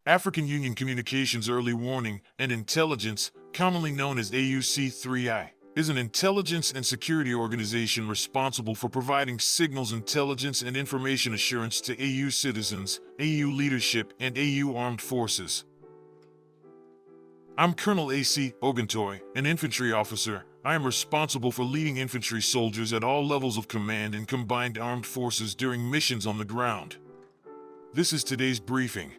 African Union Communications Early Warning and Intelligence, commonly known as AUC3I, is an intelligence and security organization responsible for providing signals intelligence and information assurance to AU citizens, AU leadership, and AU armed forces. I'm Colonel A.C. Oguntoye, an infantry officer. I am responsible for leading infantry soldiers at all levels of command in combined armed forces during missions on the ground. This is today's briefing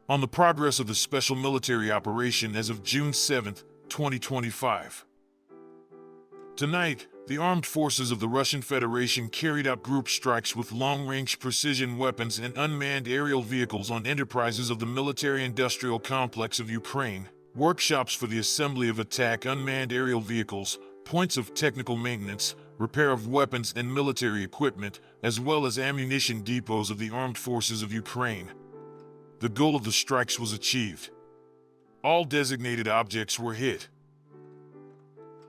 on the progress of the special military operation as of June 7, 2025. Tonight, the armed forces of the Russian Federation carried out group strikes with long-range precision weapons and unmanned aerial vehicles on enterprises of the military-industrial complex of Ukraine, workshops for the assembly of attack unmanned aerial vehicles, points of technical maintenance, repair of weapons and military equipment, as well as ammunition depots of the armed forces of Ukraine. The goal of the strikes was achieved. All designated objects were hit.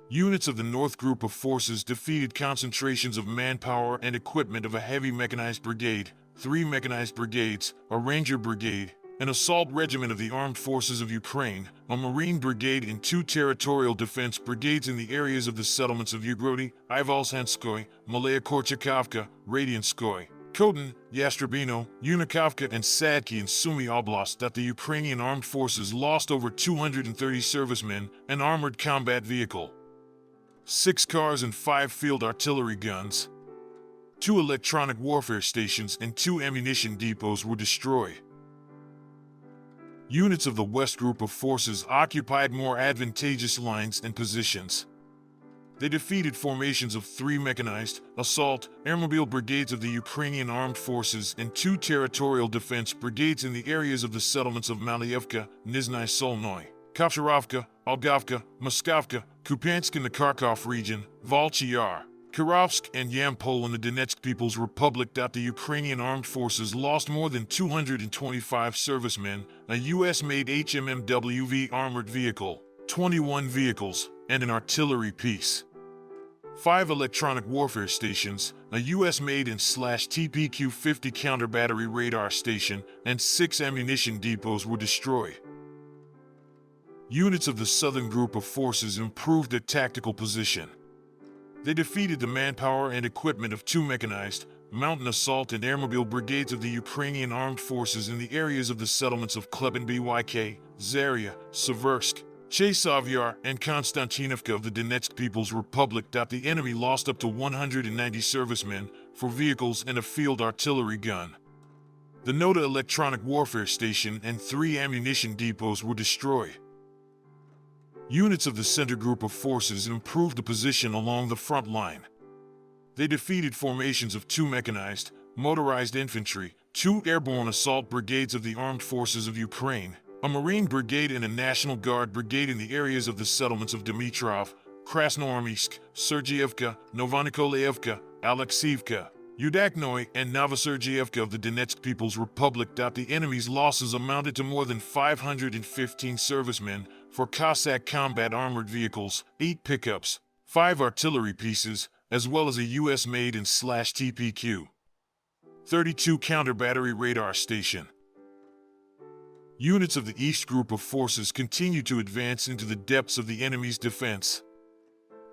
Units of the North Group of Forces defeated concentrations of manpower and equipment of a heavy mechanized brigade, 3 mechanized brigades, a ranger brigade, an assault regiment of the Armed Forces of Ukraine, a Marine brigade and 2 territorial defense brigades in the areas of the settlements of Ugrody, Ivalsanskoye, Malaya Korchakhovka, Radianskoye, Kotin, Yastrabino, Unikovka, and Sadki in Sumy Oblast that the Ukrainian armed forces lost over 230 servicemen, an armored combat vehicle, 6 cars and 5 field artillery guns. 2 electronic warfare stations and 2 ammunition depots were destroyed. Units of the West Group of Forces occupied more advantageous lines and positions. They defeated formations of 3 mechanized, assault, airmobile brigades of the Ukrainian armed forces and 2 territorial defense brigades in the areas of the settlements of Malayevka, Nizhny Solnoy, Kovcharovka, Algovka, Moskovka, Kupiansk in the Kharkov region, Volchiyar, Kirovsk, and Yampol in the Donetsk People's Republic. The Ukrainian armed forces lost more than 225 servicemen, a U.S.-made HMMWV armored vehicle, 21 vehicles, and an artillery piece. 5 electronic warfare stations, a U.S.-made and /TPQ-50 counter-battery radar station, and 6 ammunition depots were destroyed. Units of the Southern Group of Forces improved their tactical position. They defeated the manpower and equipment of 2 mechanized, mountain assault and airmobile brigades of the Ukrainian armed forces in the areas of the settlements of Kleban-Byk, Zaria, Seversk, Chesavyar, and Konstantinovka of the Donetsk People's Republic. The enemy lost up to 190 servicemen, 4 vehicles, and a field artillery gun. The Noda electronic warfare station and 3 ammunition depots were destroyed. Units of the Center Group of Forces improved the position along the front line. They defeated formations of 2 mechanized, motorized infantry, 2 airborne assault brigades of the Armed Forces of Ukraine, a Marine brigade and a National Guard brigade in the areas of the settlements of Dmitrov, Krasnoarmysk, Sergeyevka, Novonikolayevka, Alexeyevka, Udaknoy, and Novosergeyevka of the Donetsk People's Republic. The enemy's losses amounted to more than 515 servicemen, 4 Cossack combat armored vehicles, 8 pickups, 5 artillery pieces, as well as a U.S.-made and /TPQ 32 counter-battery radar station. Units of the East Group of Forces continued to advance into the depths of the enemy's defense.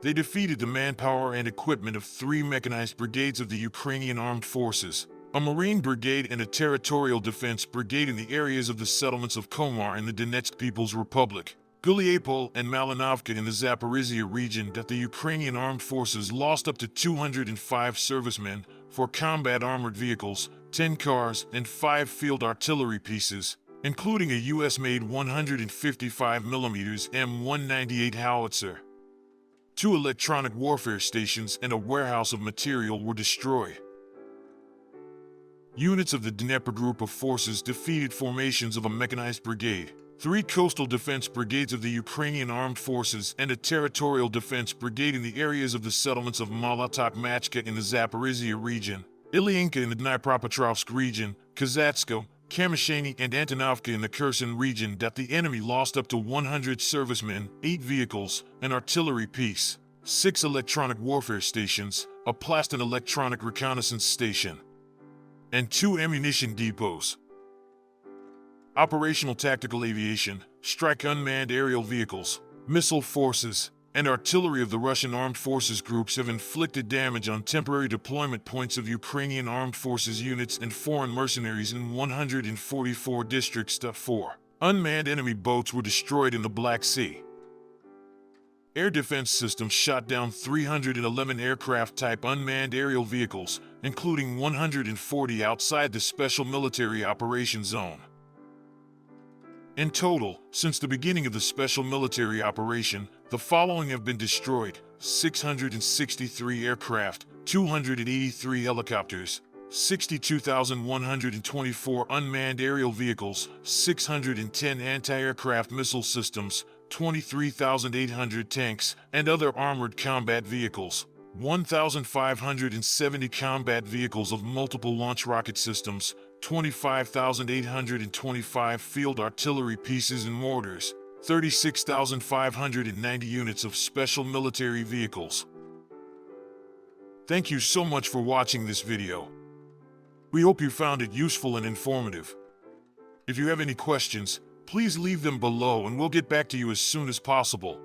They defeated the manpower and equipment of 3 mechanized brigades of the Ukrainian armed forces, a Marine brigade and a territorial defense brigade in the areas of the settlements of Komar in the Donetsk People's Republic, Guliapol and Malinovka in the Zaporizhia region. The Ukrainian armed forces lost up to 205 servicemen, 4 combat armored vehicles, 10 cars, and 5 field artillery pieces, including a U.S.-made 155mm M198 howitzer. 2 electronic warfare stations and a warehouse of material were destroyed. Units of the Dnieper Group of Forces defeated formations of a mechanized brigade, 3 coastal defense brigades of the Ukrainian armed forces, and a territorial defense brigade in the areas of the settlements of Molotov-Machka in the Zaporizhia region, Ilyiinka in the Dnipropetrovsk region, Kazatsko, Kamishany, and Antonovka in the Kherson region. The enemy lost up to 100 servicemen, 8 vehicles, an artillery piece, 6 electronic warfare stations, a Plastin electronic reconnaissance station, and 2 ammunition depots. operational tactical aviation, strike unmanned aerial vehicles, missile forces, and artillery of the Russian armed forces groups have inflicted damage on temporary deployment points of Ukrainian armed forces units and foreign mercenaries in 144 districts. 4. Unmanned enemy boats were destroyed in the Black Sea. Air defense systems shot down 311 aircraft-type unmanned aerial vehicles, including 140 outside the Special Military Operations Zone. In total, since the beginning of the Special Military Operation, the following have been destroyed: 663 aircraft, 283 helicopters, 62,124 unmanned aerial vehicles, 610 anti-aircraft missile systems, 23,800 tanks and other armored combat vehicles, 1,570 combat vehicles of multiple launch rocket systems, 25,825 field artillery pieces and mortars, 36,590 units of special military vehicles. Thank you so much for watching this video. We hope you found it useful and informative. If you have any questions, please leave them below and we'll get back to you as soon as possible.